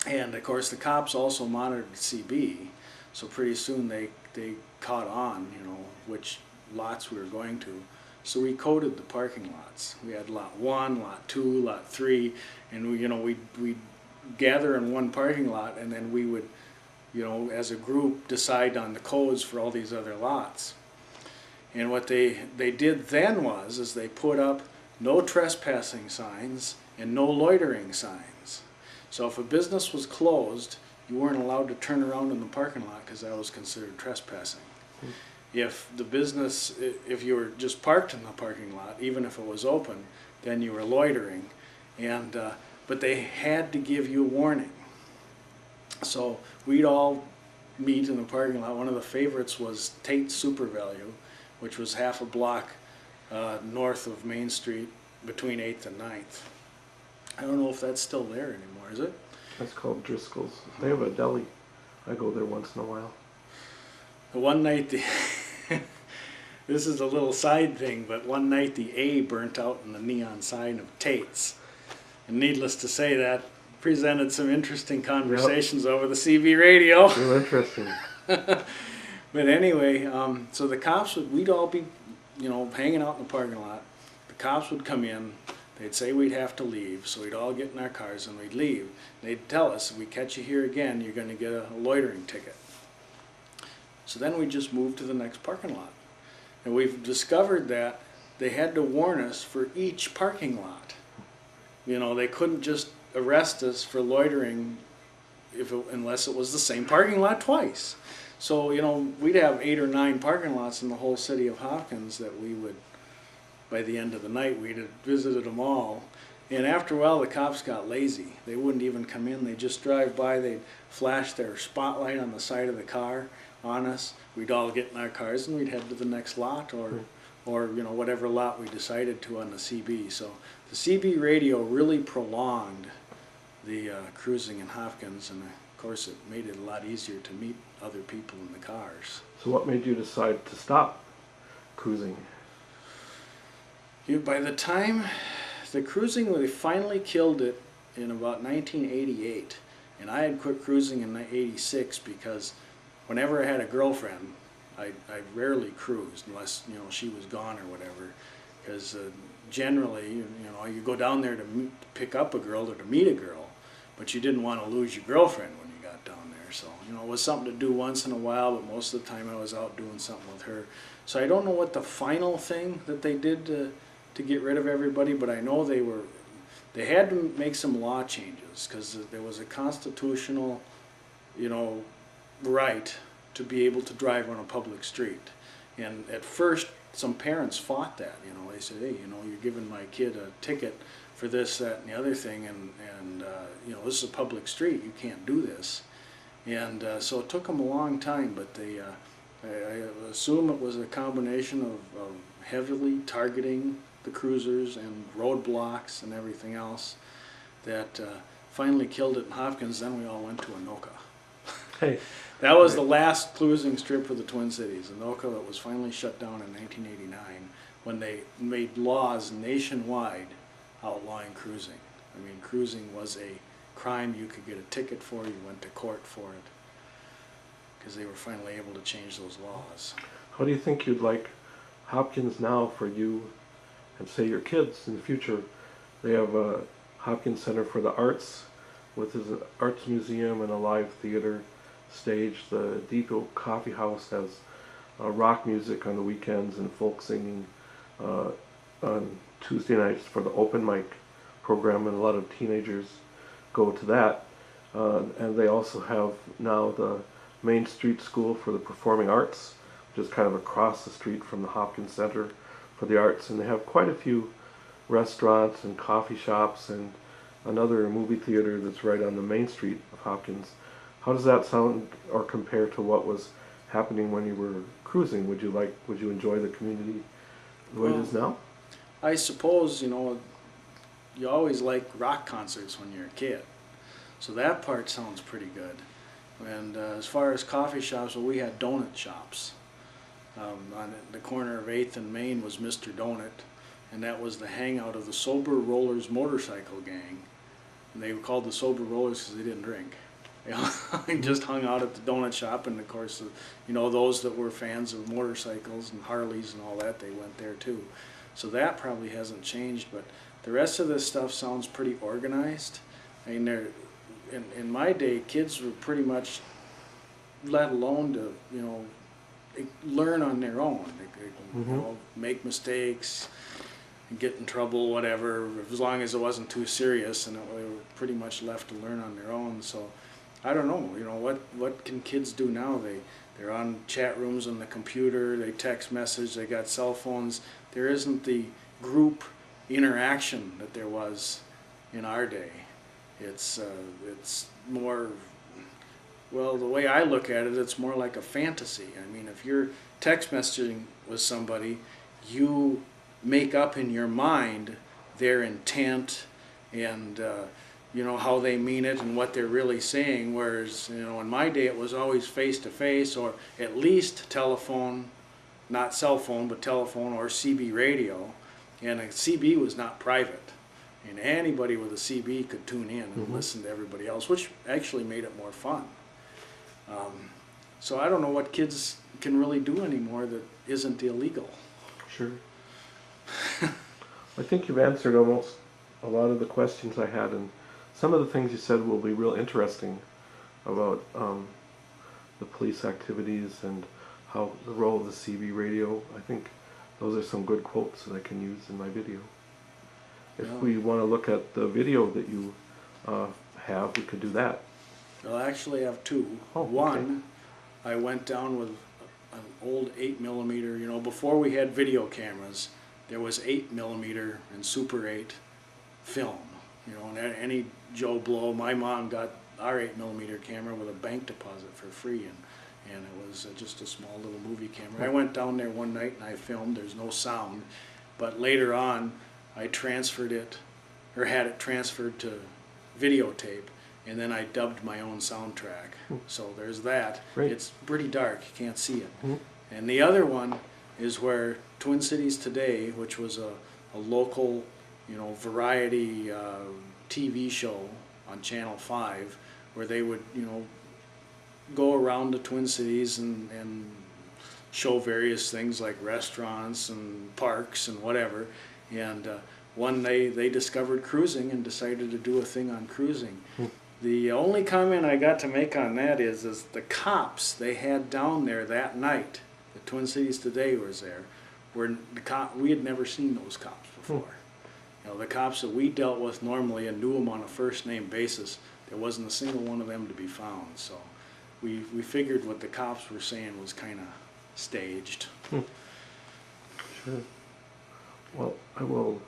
And of course the cops also monitored CB, so pretty soon they caught on, you know, which lots we were going to. So we coded the parking lots. We had lot 1, lot 2, lot 3, and we, you know, we'd gather in one parking lot, and then we would, you know, as a group decide on the codes for all these other lots. And what they did then is they put up no trespassing signs and no loitering signs. So if a business was closed, you weren't allowed to turn around in the parking lot because that was considered trespassing. If the business, if you were just parked in the parking lot, even if it was open, then you were loitering. And but they had to give you a warning. So we'd all meet in the parking lot. One of the favorites was Tate Super Value, which was half a block north of Main Street between 8th and 9th. I don't know if that's still there anymore, is it? That's called Driscoll's. They have a deli. I go there once in a while. One night, this is a little side thing, but one night the A burnt out in the neon sign of Tate's. And needless to say, that presented some interesting conversations over the CB radio. Real interesting. But anyway, so the cops we'd all be, you know, hanging out in the parking lot. The cops would come in. They'd say we'd have to leave, so we'd all get in our cars and we'd leave. They'd tell us, if we catch you here again, you're going to get a loitering ticket. So then we just moved to the next parking lot. And we've discovered that they had to warn us for each parking lot. You know, they couldn't just arrest us for loitering unless it was the same parking lot twice. So, you know, we'd have 8 or 9 parking lots in the whole city of Hopkins that we would, by the end of the night, we'd have visited them all. And after a while, the cops got lazy. They wouldn't even come in. They'd just drive by. They'd flash their spotlight on the side of the car on us. We'd all get in our cars and we'd head to the next lot, or you know, whatever lot we decided to on the CB. So the CB radio really prolonged the cruising in Hopkins, and of course it made it a lot easier to meet other people in the cars. So what made you decide to stop cruising? By the time the cruising, they finally killed it in about 1988, and I had quit cruising in 86 because whenever I had a girlfriend, I rarely cruised unless, you know, she was gone or whatever, because generally, you know, you go down there to pick up a girl or to meet a girl, but you didn't want to lose your girlfriend when you got down there. So, you know, it was something to do once in a while, but most of the time I was out doing something with her. So I don't know what the final thing that they did to get rid of everybody, but I know they had to make some law changes because there was a constitutional, you know, right to be able to drive on a public street. And at first, some parents fought that. You know, they said, hey, you know, you're giving my kid a ticket for this, that, and the other thing, and you know, this is a public street. You can't do this. And so it took them a long time, but they, I assume it was a combination of heavily targeting the cruisers and roadblocks and everything else that finally killed it in Hopkins. Then we all went to Anoka. Hey. That was the last cruising strip for the Twin Cities, Anoka, that was finally shut down in 1989 when they made laws nationwide outlawing cruising. I mean, cruising was a crime you could get a ticket for, you went to court for it, because they were finally able to change those laws. How do you think you'd like Hopkins now for you and say your kids in the future? They have a Hopkins Center for the Arts with his arts museum and a live theater stage. The Depot Coffee House has rock music on the weekends and folk singing on Tuesday nights for the open mic program, and a lot of teenagers go to that. And they also have now the Main Street School for the Performing Arts, which is kind of across the street from the Hopkins Center for the Arts, and they have quite a few restaurants and coffee shops and another movie theater that's right on the main street of Hopkins. How does that sound or compare to what was happening when you were cruising? Would you enjoy the community the way it is now? I suppose, you know, you always like rock concerts when you're a kid, so that part sounds pretty good. And as far as coffee shops, well, we had donut shops. On the corner of 8th and Main was Mr. Donut, and that was the hangout of the Sober Rollers motorcycle gang. And they were called the sober rollers because they didn't drink. They just hung out at the donut shop, and of course, you know, those that were fans of motorcycles and Harleys and all that, they went there too. So that probably hasn't changed, but the rest of this stuff sounds pretty organized. I mean, in my day, kids were pretty much let alone to, you know, learn on their own. They you know, make mistakes and get in trouble, whatever, as long as it wasn't too serious, and they were pretty much left to learn on their own. So I don't know, you know, what can kids do now? They're on chat rooms on the computer, they text message, they got cell phones. There isn't the group interaction that there was in our day. It's more, well, the way I look at it, it's more like a fantasy. I mean, if you're text messaging with somebody, you make up in your mind their intent and you know, how they mean it and what they're really saying, whereas, you know, in my day it was always face to face, or at least telephone, not cell phone, but telephone or CB radio, and a CB was not private, and anybody with a CB could tune in and listen to everybody else, which actually made it more fun. So I don't know what kids can really do anymore that isn't illegal. Sure. I think you've answered almost a lot of the questions I had, and some of the things you said will be real interesting about the police activities and how the role of the CB radio. I think those are some good quotes that I can use in my video. If we want to look at the video that you have, we could do that. Well, actually I have two. Oh, One, I went down with an old 8mm, you know, before we had video cameras, there was 8mm and Super 8 film, you know, and any Joe Blow. My mom got our 8mm camera with a bank deposit for free, and it was just a small little movie camera. I went down there one night and I filmed. There's no sound, but later on I transferred it, or had it transferred to videotape, and then I dubbed my own soundtrack. So there's that. Great. It's pretty dark, you can't see it. And the other one is where Twin Cities Today, which was a local, you know, variety TV show on Channel 5, where they would, you know, go around the Twin Cities and show various things like restaurants and parks and whatever. And one day they discovered cruising and decided to do a thing on cruising. The only comment I got to make on that is the cops they had down there that night, the Twin Cities Today was there, where we had never seen those cops before. You know, the cops that we dealt with normally and knew them on a first name basis, there wasn't a single one of them to be found. So we figured what the cops were saying was kind of staged. Sure. Well, I will